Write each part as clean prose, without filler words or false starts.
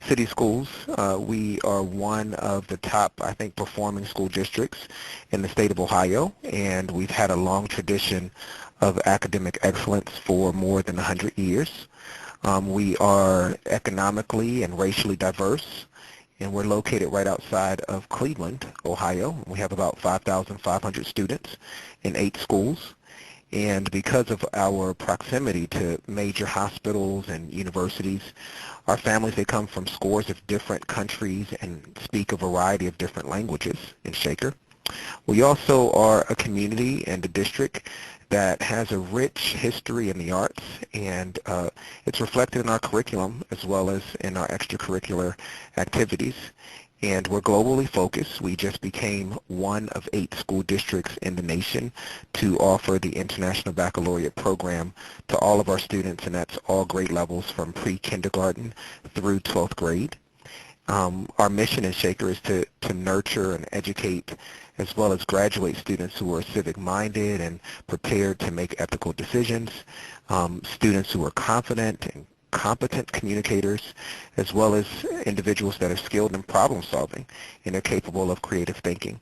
City Schools, we are one of the top, I think, performing school districts in the state of Ohio, and we've had a long tradition of academic excellence for more than 100 years. We are economically and racially diverse, and we're located right outside of Cleveland, Ohio. We have about 5,500 students in 8 schools. And because of our proximity to major hospitals and universities, our families, they come from scores of different countries and speak a variety of different languages in Shaker. We also are a community and a district that has a rich history in the arts, and it's reflected in our curriculum as well as in our extracurricular activities. And we're globally focused. We just became one of 8 school districts in the nation to offer the International Baccalaureate program to all of our students, and that's all grade levels from pre-kindergarten through 12th grade. Our mission in Shaker is to nurture and educate as well as graduate students who are civic-minded and prepared to make ethical decisions, students who are confident and competent communicators, as well as individuals that are skilled in problem solving and are capable of creative thinking.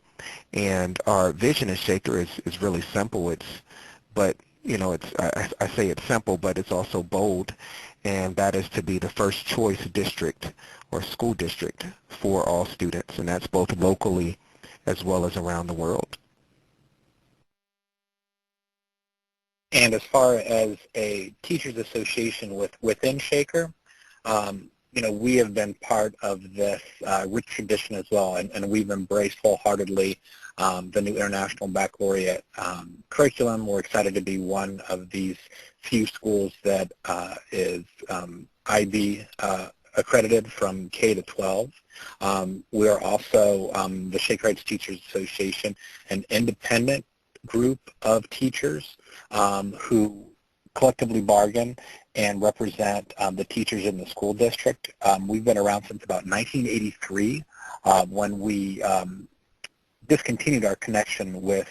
And our vision in Shaker is really simple. But you know, I say it's simple, but it's also bold, and that is to be the first choice district or school district for all students, and that's both locally as well as around the world. And as far as a teachers association within Shaker, you know, we have been part of this rich tradition as well, and we've embraced wholeheartedly the new International Baccalaureate curriculum. We're excited to be one of these few schools that is IB accredited from K to 12. We are also the Shaker Heights Teachers Association, an independent group of teachers who collectively bargain and represent the teachers in the school district. We've been around since about 1983 when we discontinued our connection with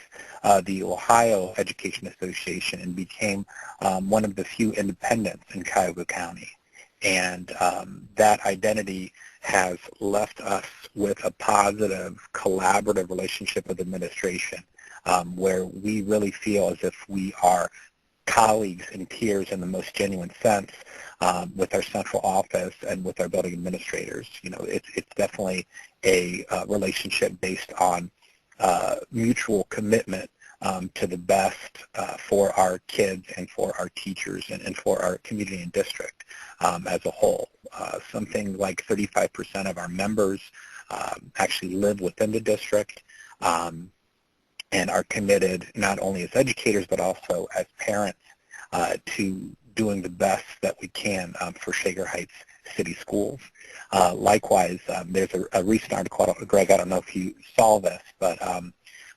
the Ohio Education Association and became one of the few independents in Cuyahoga County. And that identity has left us with a positive, collaborative relationship with administration, where we really feel as if we are colleagues and peers in the most genuine sense with our central office and with our building administrators. You know, it's definitely a relationship based on mutual commitment to the best for our kids and for our teachers and for our community and district as a whole. Something like 35% of our members actually live within the district and are committed not only as educators but also as parents to doing the best that we can for Shaker Heights City Schools. Likewise, there's a recent article, Greg, I don't know if you saw this, but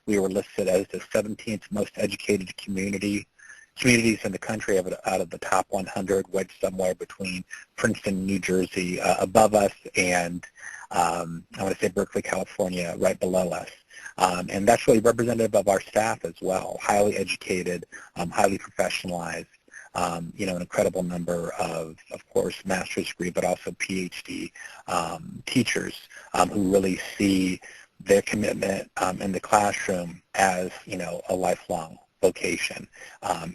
we were listed as the 17th most educated communities in the country out of the top 100, wedged somewhere between Princeton, New Jersey, above us, and I want to say Berkeley, California, right below us. And that's really representative of our staff as well, highly educated, highly professionalized, you know, an incredible number of course, master's degree, but also PhD teachers who really see their commitment in the classroom as, you know, a lifelong vocation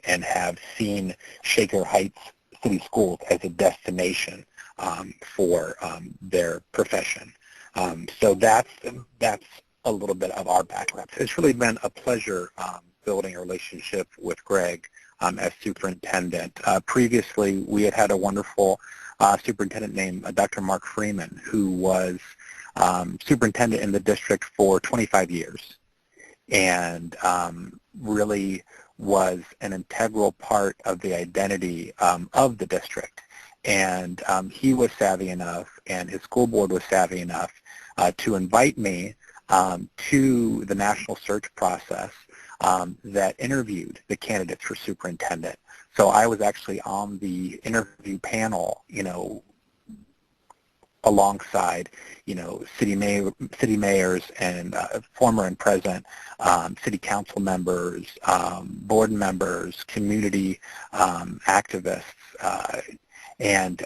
and have seen Shaker Heights City Schools as a destination for their profession. So that's a little bit of our background. It's really been a pleasure building a relationship with Greg as superintendent. Previously, we had a wonderful superintendent named Dr. Mark Freeman, who was superintendent in the district for 25 years and really was an integral part of the identity of the district. And he was savvy enough, and his school board was savvy enough to invite me to the national search process that interviewed the candidates for superintendent. So I was actually on the interview panel, you know, alongside, you know, city mayors and former and present city council members, board members, community activists, and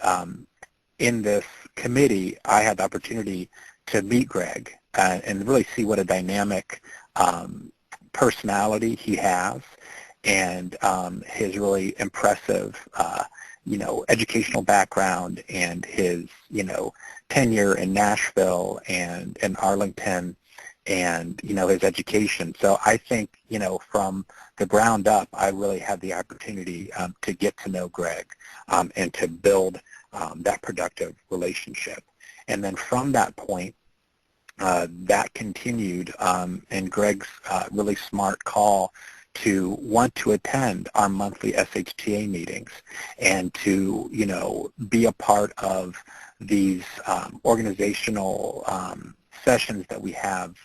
in this committee, I had the opportunity to meet Greg and really see what a dynamic personality he has, and his really impressive, educational background, and his, tenure in Nashville and in Arlington, and, his education. So I think, from the ground up, I really had the opportunity to get to know Greg and to build that productive relationship. And then from that point, that continued, and Greg's really smart call to want to attend our monthly SHTA meetings and to, be a part of these organizational sessions that we have,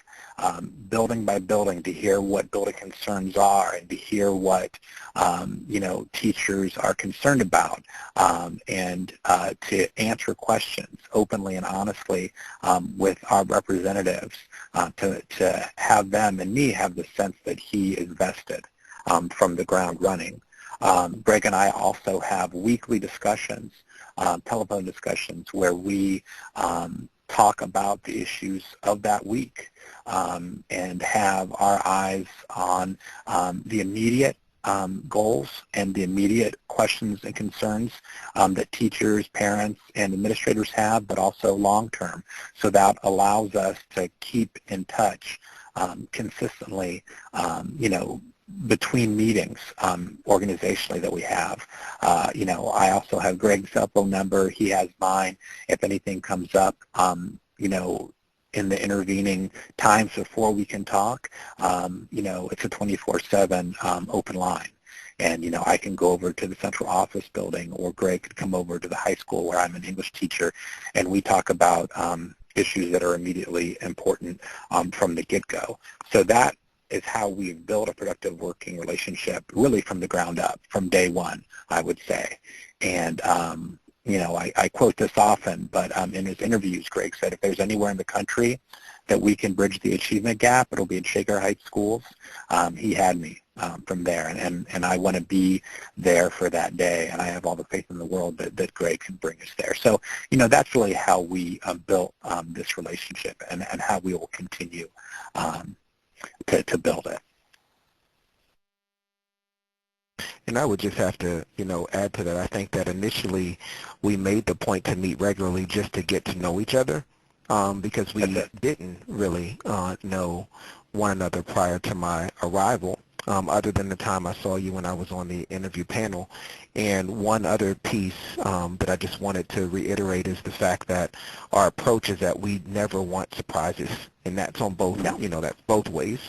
building by building, to hear what building concerns are and to hear what, teachers are concerned about, and to answer questions openly and honestly with our representatives, to have them and me have the sense that he is vested from the ground running. Greg and I also have weekly discussions, telephone discussions, where we talk about the issues of that week, and have our eyes on the immediate goals and the immediate questions and concerns that teachers, parents, and administrators have, but also long-term. So that allows us to keep in touch consistently, between meetings organizationally that we have. I also have Greg's cell phone number. He has mine. If anything comes up, in the intervening times before we can talk, it's a 24/7 open line. And, I can go over to the central office building, or Greg could come over to the high school where I'm an English teacher, and we talk about issues that are immediately important from the get-go. So that is how we've built a productive working relationship, really from the ground up, from day one, I would say. And, I quote this often, but in his interviews, Greg said, if there's anywhere in the country that we can bridge the achievement gap, it'll be in Shaker Heights schools. He had me from there, and I want to be there for that day, and I have all the faith in the world that Greg can bring us there. So, that's really how we built this relationship, and how we will continue to build it. And I would just have to, add to that. I think that initially we made the point to meet regularly just to get to know each other, because we didn't really know one another prior to my arrival, other than the time I saw you when I was on the interview panel. And one other piece that I just wanted to reiterate is the fact that our approach is that we never want surprises, and that's on both, that's both ways.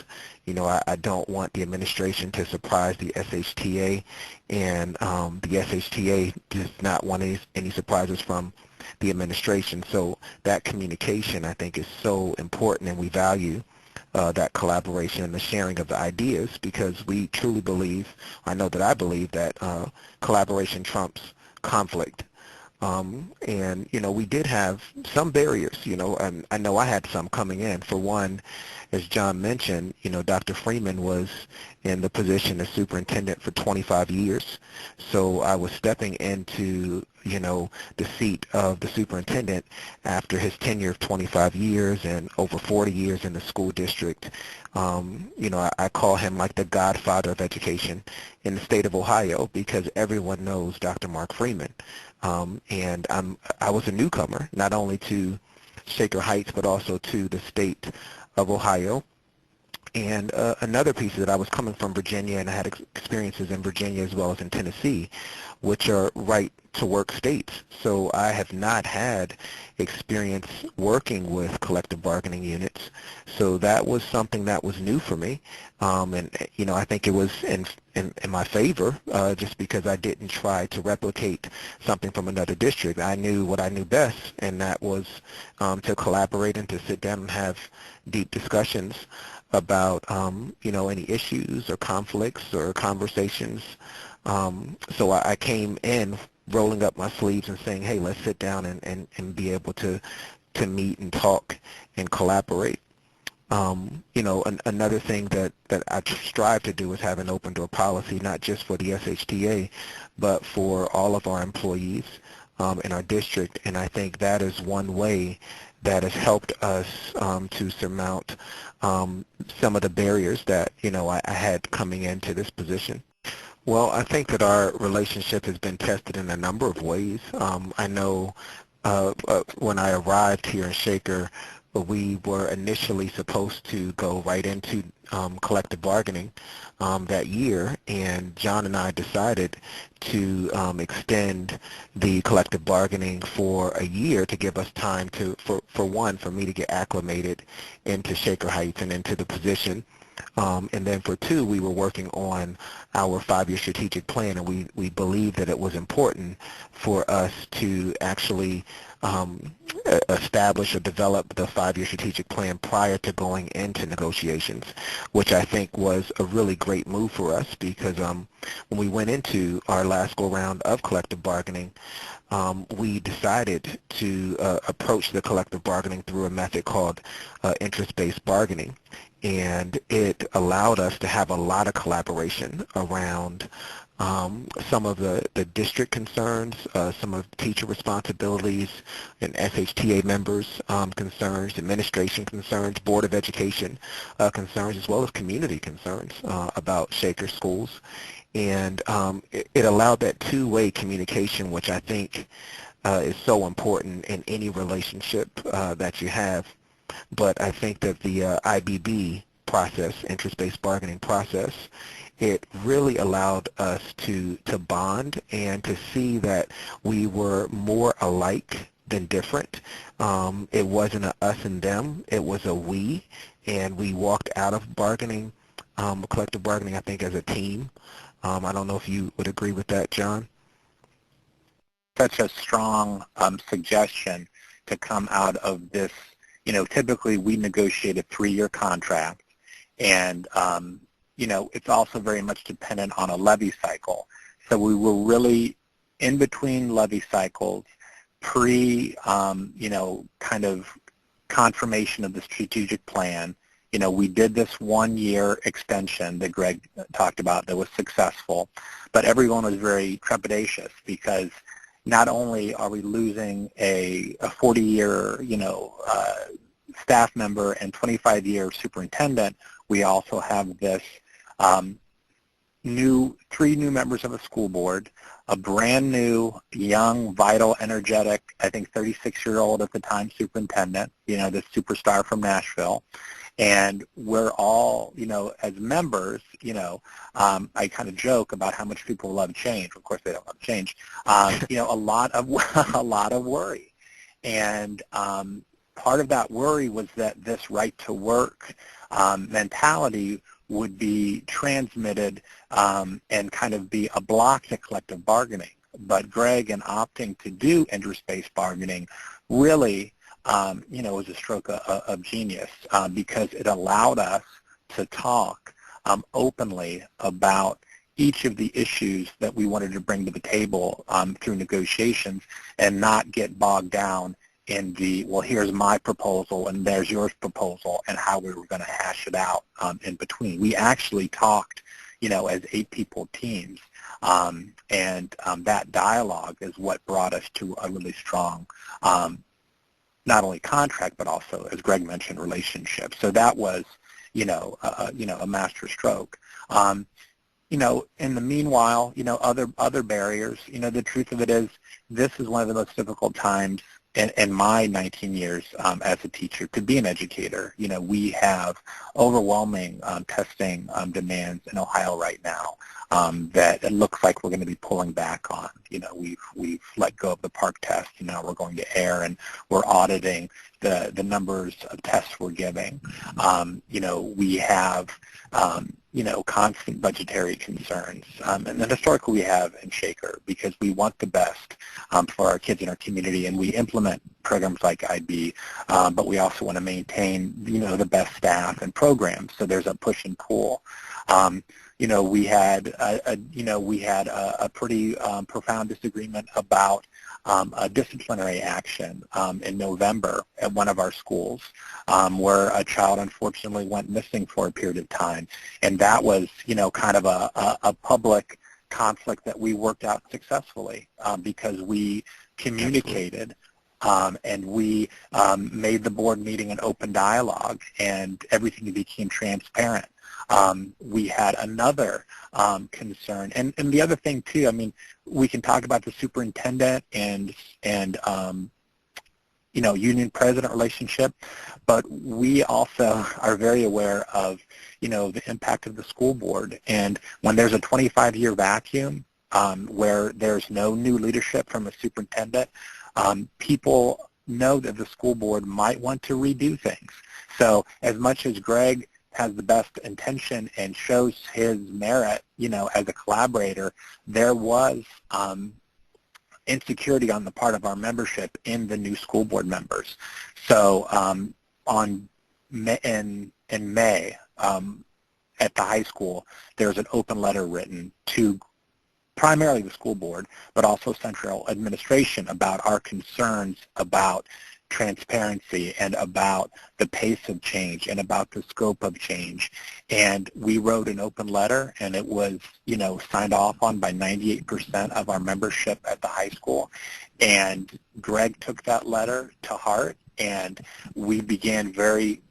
I don't want the administration to surprise the SHTA, and the SHTA does not want any surprises from the administration. So that communication, I think, is so important, and we value that collaboration and the sharing of the ideas, because we truly believe, I know that I believe, that collaboration trumps conflict. And, we did have some barriers, and I know I had some coming in. For one, as John mentioned, Dr. Freeman was in the position as superintendent for 25 years. So I was stepping into, the seat of the superintendent after his tenure of 25 years and over 40 years in the school district. I call him like the godfather of education in the state of Ohio, because everyone knows Dr. Mark Freeman. And I was a newcomer, not only to Shaker Heights, but also to the state of Ohio. And another piece is that I was coming from Virginia, and I had experiences in Virginia as well as in Tennessee, which are right-to-work states. So I have not had experience working with collective bargaining units. So that was something that was new for me. And, I think it was in my favor, just because I didn't try to replicate something from another district. I knew what I knew best, and that was to collaborate and to sit down and have deep discussions about, any issues or conflicts or conversations. So I came in rolling up my sleeves and saying, hey, let's sit down and be able to meet and talk and collaborate. Another thing that I strive to do is have an open door policy, not just for the SHTA, but for all of our employees. in our district, and I think that is one way that has helped us to surmount some of the barriers that I had coming into this position. Well, I think that our relationship has been tested in a number of ways. I know when I arrived here in Shaker, we were initially supposed to go right into collective bargaining that year, and John and I decided to extend the collective bargaining for a year to give us time for me to get acclimated into Shaker Heights and into the position. And then for two, we were working on our 5-year strategic plan, and we believed that it was important for us to actually establish or develop the 5-year strategic plan prior to going into negotiations, which I think was a really great move for us because when we went into our last go-round of collective bargaining, we decided to approach the collective bargaining through a method called interest-based bargaining. And it allowed us to have a lot of collaboration around some of the district concerns, some of teacher responsibilities, and SHTA members' concerns, administration concerns, Board of Education concerns, as well as community concerns about Shaker schools. And it allowed that two-way communication, which I think is so important in any relationship that you have. But I think that the IBB process, interest-based bargaining process, it really allowed us to bond and to see that we were more alike than different. It wasn't a us and them, it was a we, and we walked out of bargaining, collective bargaining, I think, as a team. I don't know if you would agree with that, John. Such a strong suggestion to come out of this. Typically we negotiate a 3-year contract, and it's also very much dependent on a levy cycle. So we were really in between levy cycles, kind of confirmation of the strategic plan. We did this 1-year extension that Greg talked about that was successful, but everyone was very trepidatious because not only are we losing a 40-year, staff member and 25-year superintendent, we also have this 3 new members of a school board, a brand new, young, vital, energetic, I think 36-year-old at the time superintendent, this superstar from Nashville. And we're all, as members, I kind of joke about how much people love change. Of course, they don't love change. A lot of worry, and part of that worry was that this right to work mentality would be transmitted and kind of be a block to collective bargaining. But Greg, in opting to do interest-based bargaining, really was a stroke of genius because it allowed us to talk openly about each of the issues that we wanted to bring to the table through negotiations and not get bogged down in the, well, here's my proposal and there's your proposal and how we were going to hash it out in between. We actually talked, as 8-people teams, and that dialogue is what brought us to a really strong not only contract, but also, as Greg mentioned, relationship. So that was, a master stroke. In the meanwhile, other barriers, the truth of it is this is one of the most difficult times in my 19 years as a teacher to be an educator. We have overwhelming testing demands in Ohio right now that it looks like we're going to be pulling back on. We've let go of the PARCC test, and now we're going to AIR, and we're auditing the numbers of tests we're giving. We have constant budgetary concerns, and then historically we have in Shaker because we want the best for our kids in our community, and we implement programs like IB, but we also want to maintain, the best staff and programs. So there's a push and pull. We had a pretty profound disagreement about a disciplinary action in November at one of our schools where a child unfortunately went missing for a period of time. And that was, kind of a public conflict that we worked out successfully because we communicated and we made the board meeting an open dialogue, and everything became transparent. We had another concern, and the other thing too. I mean, we can talk about the superintendent and union president relationship, but we also are very aware of the impact of the school board. And when there's a 25-year vacuum where there's no new leadership from a superintendent, people know that the school board might want to redo things. So as much as Greg has the best intention and shows his merit, as a collaborator, there was insecurity on the part of our membership in the new school board members. So in May, at the high school, there's an open letter written to primarily the school board, but also central administration about our concerns about transparency and about the pace of change and about the scope of change. And we wrote an open letter, and it was, signed off on by 98% of our membership at the high school. And Greg took that letter to heart, and we began very,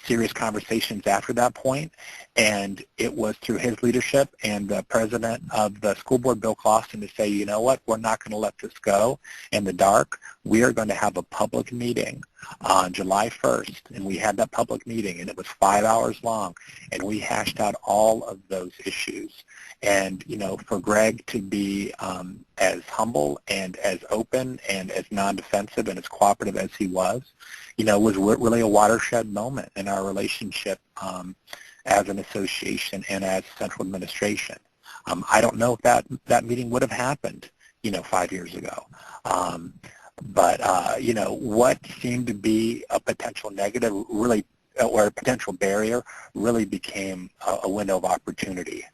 serious conversations after that point. And it was through his leadership and the president of the school board, Bill Clausen, to say, you know what, we're not going to let this go in the dark. We are going to have a public meeting on July 1st. And we had that public meeting, and it was 5 hours long. And we hashed out all of those issues. And, for Greg to be as humble and as open and as non-defensive and as cooperative as he was really a watershed moment in our relationship as an association and as central administration. I don't know if that meeting would have happened, 5 years ago. But what seemed to be a potential negative really, or a potential barrier, really became a window of opportunity,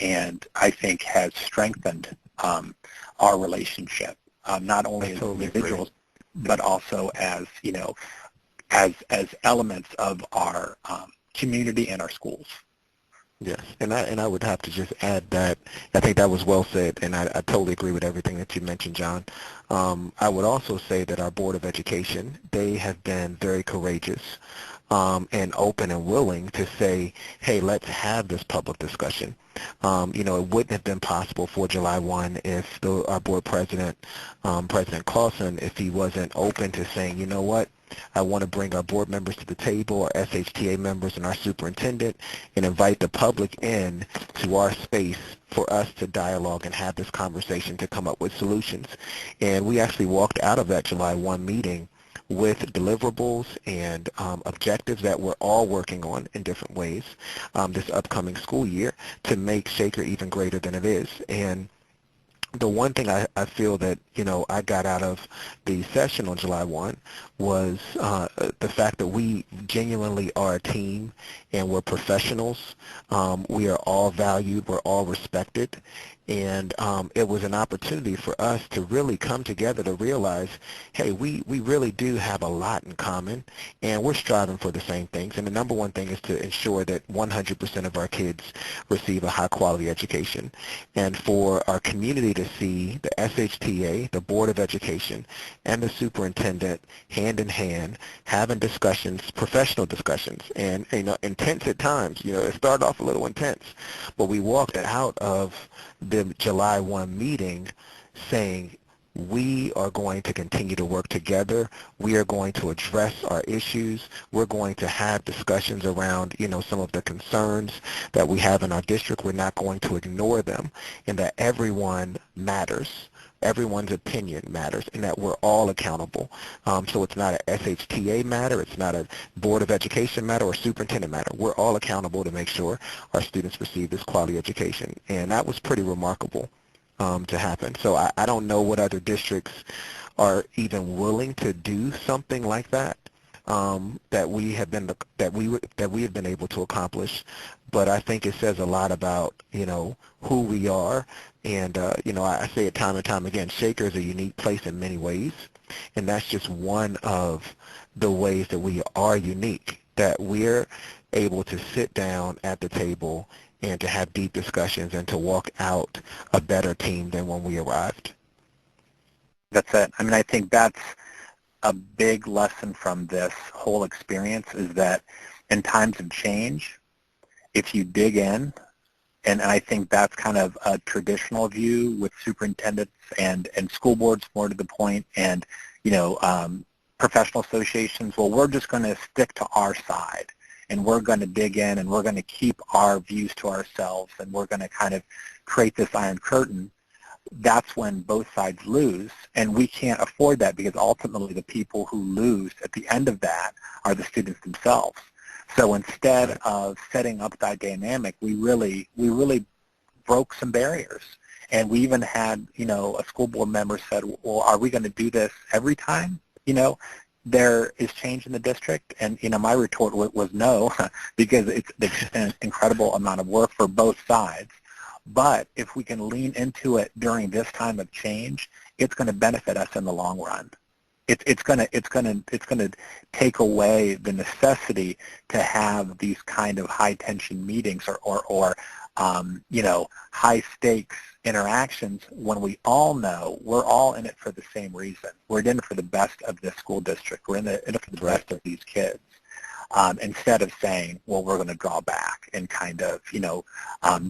and I think has strengthened our relationship, not only as individuals, but also as, as elements of our community and our schools. Yes, and I would have to just add that I think that was well said, and I totally agree with everything that you mentioned, John. I would also say that our Board of Education, they have been very courageous and open and willing to say, hey, let's have this public discussion. It wouldn't have been possible for July 1 if our board president, President Clausen, if he wasn't open to saying, you know what, I want to bring our board members to the table, our SHTA members and our superintendent, and invite the public in to our space for us to dialogue and have this conversation to come up with solutions. And we actually walked out of that July 1 meeting with deliverables and objectives that we're all working on in different ways this upcoming school year to make Shaker even greater than it is. And the one thing I feel that, I got out of the session on July 1 was the fact that we genuinely are a team and we're professionals. We are all valued. We're all respected. And it was an opportunity for us to really come together to realize, hey, we really do have a lot in common, and we're striving for the same things. And the number one thing is to ensure that 100% of our kids receive a high-quality education. And for our community to see the SHTA, the Board of Education, and the superintendent hand in hand having discussions, professional discussions, and intense at times. It started off a little intense, but we walked out of the July 1 meeting saying we are going to continue to work together. We are going to address our issues. We're going to have discussions around, some of the concerns that we have in our district. We're not going to ignore them, and that everyone matters. Everyone's opinion matters, and that we're all accountable. So it's not a SHTA matter, it's not a Board of Education matter or superintendent matter. We're all accountable to make sure our students receive this quality education, and that was pretty remarkable to happen. So I don't know what other districts are even willing to do something like that. That we have been able to accomplish, but I think it says a lot about who we are, and I say it time and time again. Shaker is a unique place in many ways, and that's just one of the ways that we are unique. That we're able to sit down at the table and to have deep discussions and to walk out a better team than when we arrived. That's it. I mean, I think that's a big lesson from this whole experience, is that in times of change, if you dig in, and I think that's kind of a traditional view with superintendents and school boards, more to the point, and professional associations, well, we're just going to stick to our side, and we're going to dig in, and we're going to keep our views to ourselves, and we're going to kind of create this iron curtain. That's when both sides lose, and we can't afford that, because ultimately the people who lose at the end of that are the students themselves. So instead of setting up that dynamic, we really broke some barriers. And we even had, a school board member said, well, are we going to do this every time? There is change in the district. And, my retort was no, because it's an incredible amount of work for both sides. But if we can lean into it during this time of change, it's going to benefit us in the long run. It's going to take away the necessity to have these kind of high tension meetings or high stakes interactions, when we all know we're all in it for the same reason. We're in it for the best of this school district. We're in it for the best of these kids. Instead of saying, well, we're going to draw back and kind of,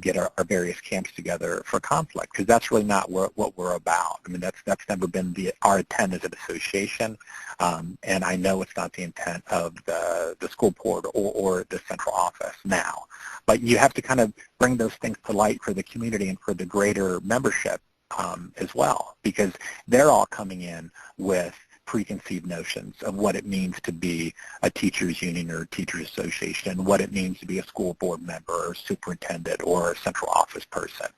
get our various camps together for conflict, because that's really not what we're about. I mean, that's never been our intent as an association, and I know it's not the intent of the school board or the central office now. But you have to kind of bring those things to light for the community and for the greater membership as well, because they're all coming in with preconceived notions of what it means to be a teachers union or a teachers association, what it means to be a school board member or superintendent or a central office person.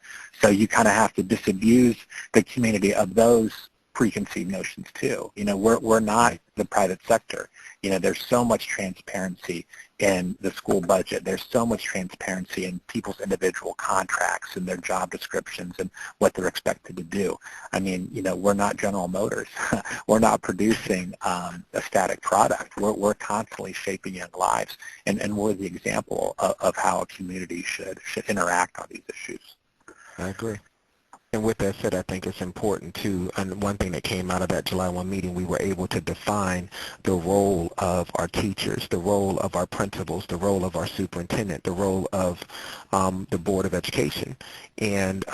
So you kind of have to disabuse the community of those preconceived notions too. We're not the private sector. There's so much transparency in the school budget. There's so much transparency in people's individual contracts and their job descriptions and what they're expected to do. I mean, we're not General Motors. We're not producing a static product. We're constantly shaping young lives, and we're the example of how a community should interact on these issues. I agree. And with that said, I think it's important too, and one thing that came out of that July 1 meeting, we were able to define the role of our teachers, the role of our principals, the role of our superintendent, the role of the Board of Education. And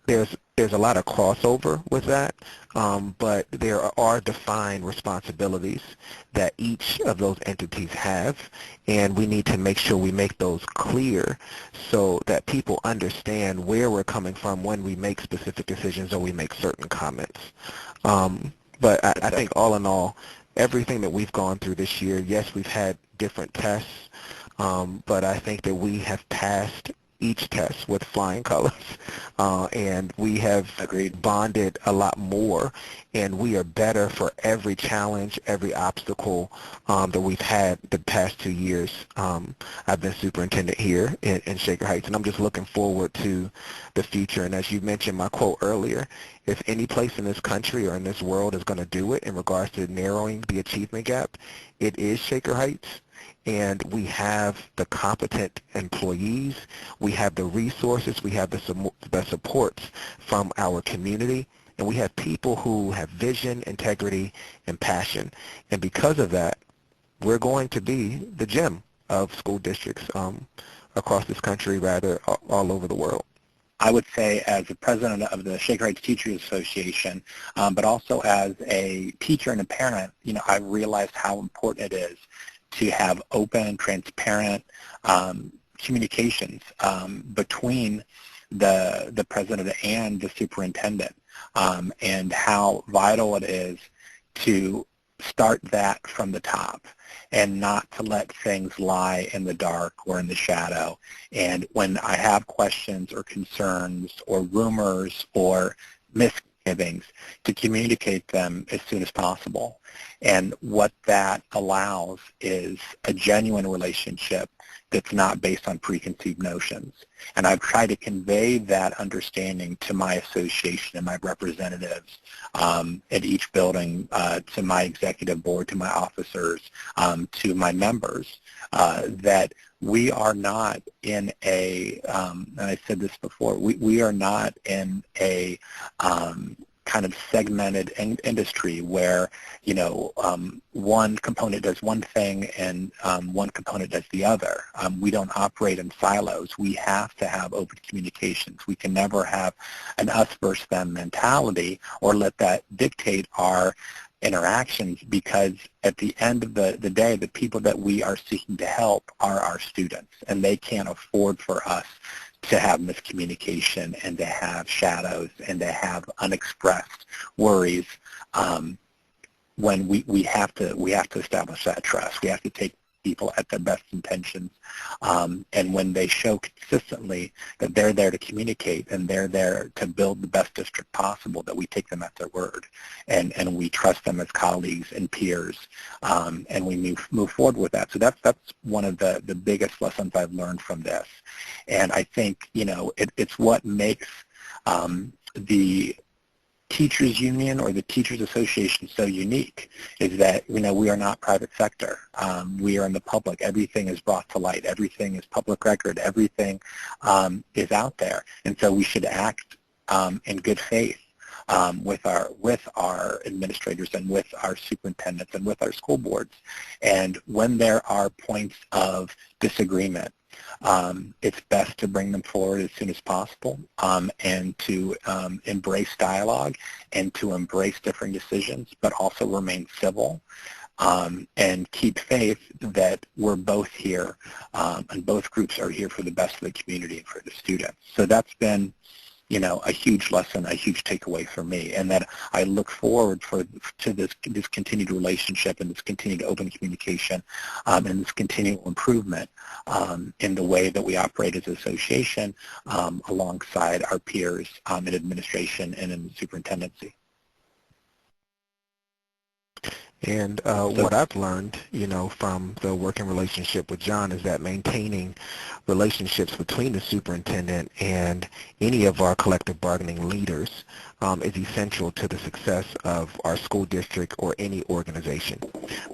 there's a lot of crossover with that, but there are defined responsibilities that each of those entities have, and we need to make sure we make those clear so that people understand where we're coming from when we make specific decisions or we make certain comments. But I think all in all, everything that we've gone through this year, yes, we've had different tests, but I think that we have passed each test with flying colors, and we have bonded a lot more, and we are better for every challenge, every obstacle that we've had the past 2 years. I've been superintendent here in Shaker Heights, and I'm just looking forward to the future. And as you mentioned my quote earlier, if any place in this country or in this world is going to do it in regards to narrowing the achievement gap, it is Shaker Heights. And we have the competent employees, we have the resources, we have the supports from our community, and we have people who have vision, integrity, and passion. And because of that, we're going to be the gem of school districts across this country, rather all over the world. I would say, as the president of the Shaker Heights Teachers Association, but also as a teacher and a parent, I've realized how important it is to have open, transparent communications between the president and the superintendent, and how vital it is to start that from the top and not to let things lie in the dark or in the shadow. And when I have questions or concerns or rumors or misgivings, to communicate them as soon as possible. And what that allows is a genuine relationship that's not based on preconceived notions. And I've tried to convey that understanding to my association and my representatives at each building, to my executive board, to my officers, to my members, that we are not in a, and I said this before, we are not in a kind of segmented industry where, you know, one component does one thing and one component does the other. We don't operate in silos. We have to have open communications. We can never have an us versus them mentality or let that dictate our interactions, because at the end of the day, the people that we are seeking to help are our students, and they can't afford for us to have miscommunication and to have shadows and to have unexpressed worries. When we have to establish that trust. We have to take people at their best intentions, and when they show consistently that they're there to communicate and they're there to build the best district possible, that we take them at their word, and we trust them as colleagues and peers, and we move forward with that. So that's one of the biggest lessons I've learned from this, and I think, you know, it's what makes the teachers union or the teachers association so unique, is that, you know, we are not private sector. We are in the public. Everything is brought to light. Everything is public record. Everything is out there, and so we should act in good faith with our administrators and with our superintendents and with our school boards. And when there are points of disagreement, it's best to bring them forward as soon as possible, and to embrace dialogue and to embrace differing decisions, but also remain civil, and keep faith that we're both here, and both groups are here for the best of the community and for the students. So that's been, you know, a huge lesson, a huge takeaway for me, and that I look forward to this continued relationship and this continued open communication, and this continual improvement in the way that we operate as an association, alongside our peers in administration and in the superintendency. And what I've learned, you know, from the working relationship with John is that maintaining relationships between the superintendent and any of our collective bargaining leaders is essential to the success of our school district or any organization.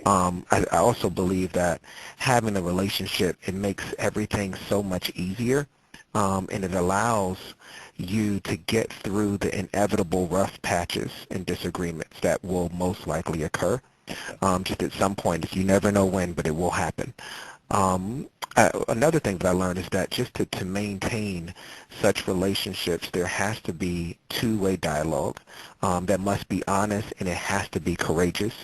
I also believe that having a relationship, it makes everything so much easier, and it allows you to get through the inevitable rough patches and disagreements that will most likely occur. Just at some point, you never know when, but it will happen. Another thing that I learned is that just to maintain such relationships, there has to be two-way dialogue that must be honest, and it has to be courageous.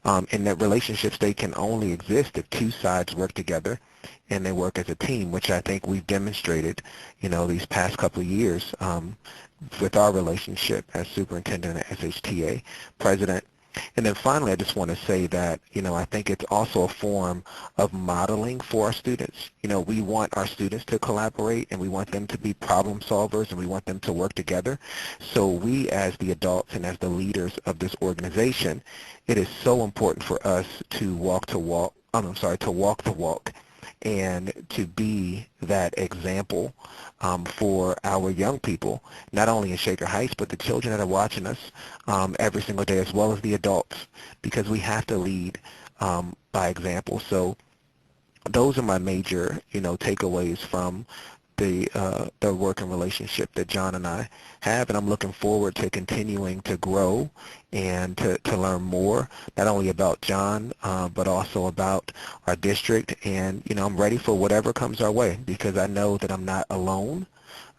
And that relationships, they can only exist if two sides work together and they work as a team, which I think we've demonstrated, you know, these past couple of years with our relationship as superintendent at SHTA, president. And then finally, I just want to say that, you know, I think it's also a form of modeling for our students. You know, we want our students to collaborate, and we want them to be problem solvers, and we want them to work together. So we, as the adults and as the leaders of this organization, it is so important for us to walk the walk and to be that example for our young people, not only in Shaker Heights, but the children that are watching us every single day, as well as the adults, because we have to lead by example. So those are my major, you know, takeaways from the working relationship that John and I have, and I'm looking forward to continuing to grow and to learn more, not only about John, but also about our district. And, you know, I'm ready for whatever comes our way, because I know that I'm not alone.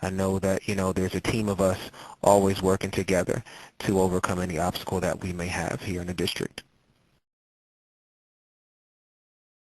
I know that, you know, there's a team of us always working together to overcome any obstacle that we may have here in the district.